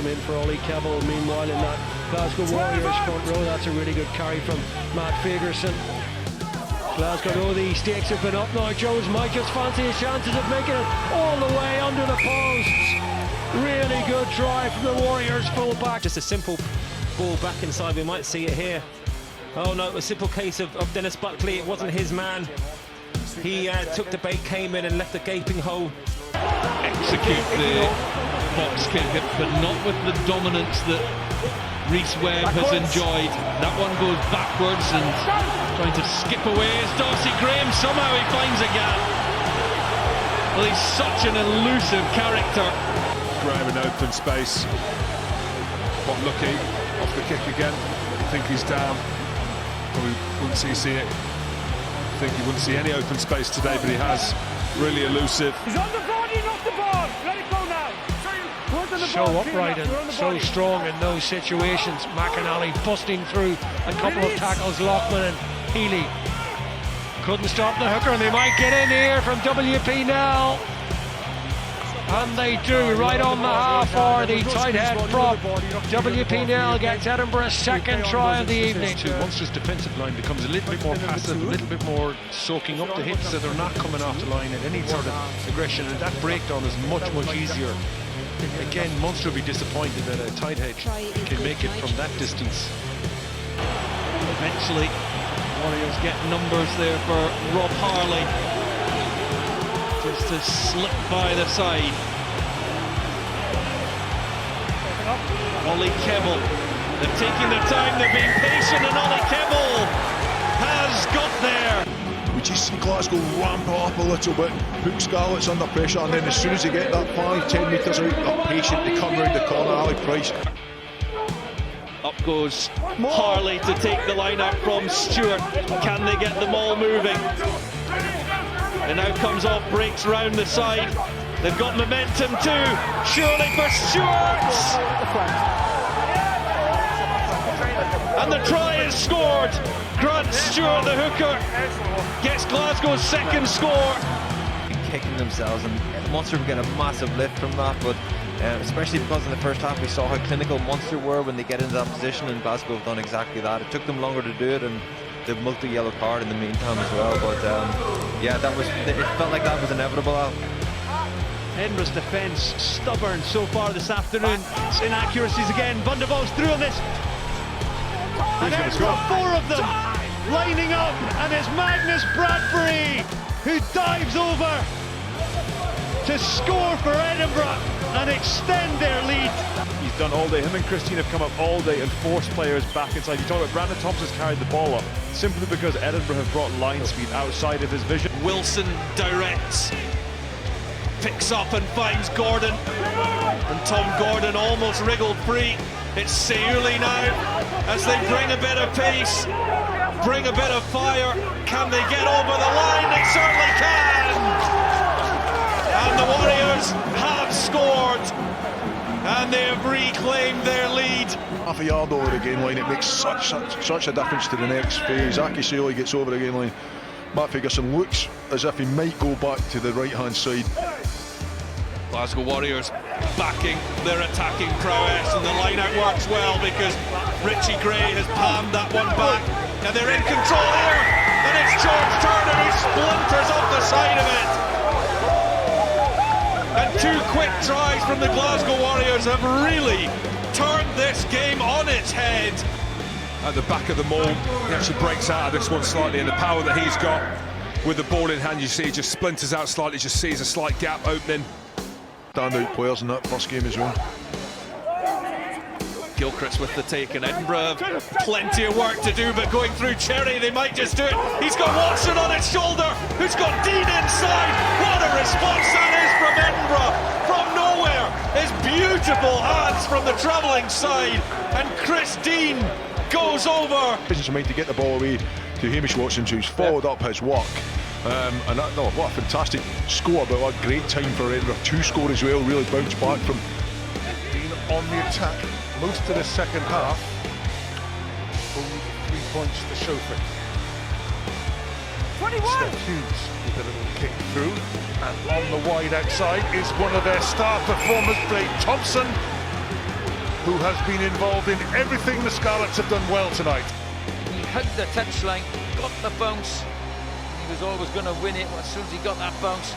come in for Ollie KEBBLE. Meanwhile, in that Glasgow Warriors front row, that's a really good carry from Matt Fagerson. Glasgow know the stakes have been up now. Jones might just fancy his chances of making it all the way under the posts. Really good try from the Warriors full-back. Just a simple ball back inside, we might see it here. Oh no, a simple case of Dennis Buckley. It wasn't his man. He took the bait, came in and left a gaping hole. Execute the box kick, but not with the dominance that Rhys Webb has enjoyed. That one goes backwards and trying to skip away is Darcy Graham. Somehow he finds a gap. Well, he's such an elusive character. Graham in open space. But looking off the kick again. I think he's down. Probably wouldn't see it. I think he wouldn't see any open space today, but he has. Really elusive. He's on the body, not the ball. Let it go now. So upright and so strong in those situations. McInally busting through a couple of tackles. Lockman and Healy couldn't stop the hooker, and they might get in here from WP now. And they do, right on the half hour, the tight head prop. WP Nell gets Edinburgh's second try of the evening. Munster's defensive line becomes a little bit more passive, a little bit more soaking up the hits, so they're not coming off the line at any sort of aggression, and that breakdown is much easier. Again, Munster will be disappointed that a tight head can make it from that distance. Eventually, Warriors get numbers there for Rob Harley. Just to slip by the side. Ollie KEBBLE. They're taking their time, they're being patient, and Ollie KEBBLE has got there. We just see Glasgow ramp up a little bit, put Scarlets under pressure, and then as soon as they get that 5-10 metres out, they're patient to come round the corner. Ali Price. Up goes Harley to take the line out from Stewart. Can they get them all moving? And now comes off, breaks round the side. They've got momentum too. Surely for Stewart! And the try is scored. Grant Stewart, the hooker, gets Glasgow's second score. Kicking themselves, and Munster will get a massive lift from that, but especially because in the first half we saw how clinical Munster were when they get into that position, and Glasgow have done exactly that. It took them longer to do it, and the multi-yellow card in the meantime as well, but yeah, it felt like that was inevitable. Edinburgh's defence stubborn so far this afternoon. It's inaccuracies again. Van der Valk's through on this. And Edinburgh, four of them lining up, and it's Magnus Bradbury who dives over to score for Edinburgh and extend their lead. He's done all day. Him and Christine have come up all day and forced players back inside. You talk about Brandon Thompson's carried the ball up simply because Edinburgh have brought line speed outside of his vision. Wilson directs, picks up and finds Gordon, and Tom Gordon almost wriggled free. It's Seuli now as they bring a bit of pace, bring a bit of fire. Can they get over the line? They certainly can! And the Warriors have scored, and they have reclaimed their lead. Half a yard over the gain line, it makes such a difference to the next phase. Aki Seuli gets over the gain line. Matt Fagerson looks as if he might go back to the right-hand side. Glasgow Warriors backing their attacking prowess, and the line-out works well because Richie Gray has palmed that one back. Now they're in control here, and it's George Turner who splinters off the side of it. And two quick tries from the Glasgow Warriors have really turned this game on its head. At the back of the maul, he actually breaks out of this one slightly, and the power that he's got with the ball in hand, you see he just splinters out slightly, just sees a slight gap opening. Standout players in that first game as well. Gilchrist with the take, and Edinburgh have plenty of work to do, but going through Cherry they might just do it. He's got Watson on his shoulder, who's got Dean inside. What a response that is from Edinburgh, from nowhere. His beautiful hands from the travelling side, and Chris Dean goes over. Business of mind to get the ball away to Hamish Watson, who's followed up his work. And that, no, what a fantastic score, but what a great time for Edinburgh to score as well, really bounce back from. Being on the attack most of the second half, only 3 points to show for it. 21! Steph Hughes with a little kick through, and on the wide outside is one of their star performers, Blake Thompson. who has been involved in everything the Scarlets have done well tonight. He hugged the touchline, got the bounce. He was always going to win it as soon as he got that bounce.